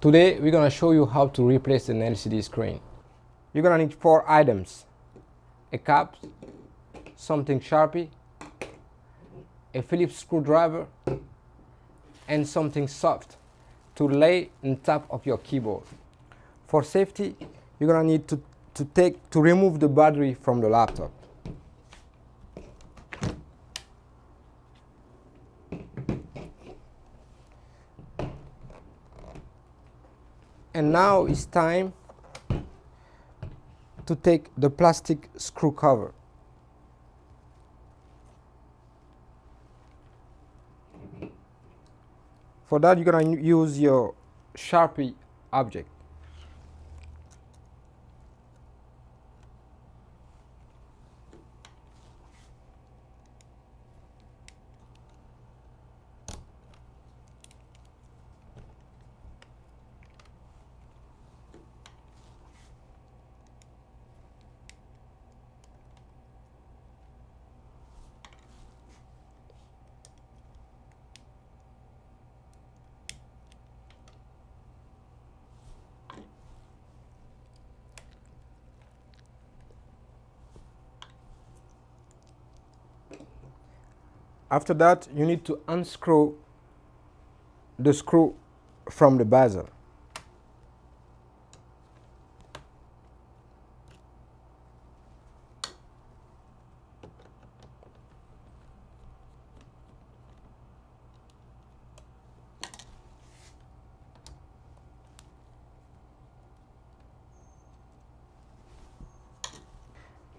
Today we're going to show you how to replace an LCD screen. You're going to need 4 items: a cap, something Sharpie, a Phillips screwdriver, and something soft to lay on top of your keyboard. For safety, you're going to need to remove the battery from the laptop. And now it's time to take the plastic screw cover. For that, you're going to use your Sharpie object. After that, you need to unscrew the screw from the bezel.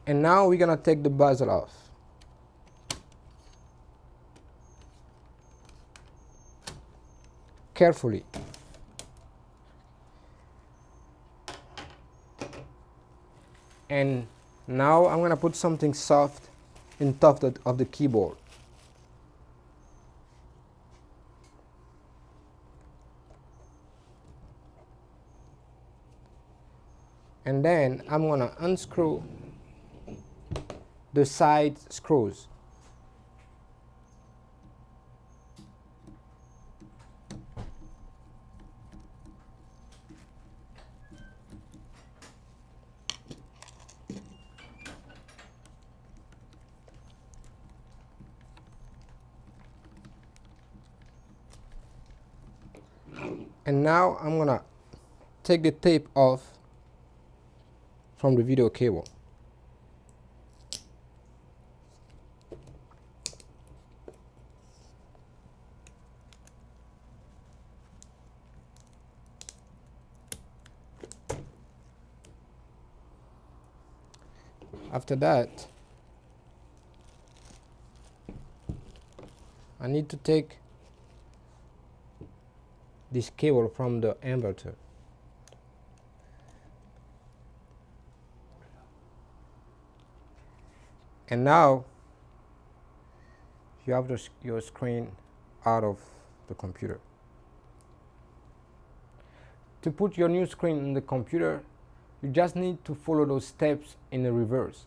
And now we're going to take the bezel off. Carefully. And now I'm going to put something soft in top of the keyboard. And then I'm going to unscrew the side screws. And now I'm going to take the tape off from the video cable. After that, I need to take this cable from the inverter. And now you have your screen out of the computer. To put your new screen in the computer, you just need to follow those steps in the reverse.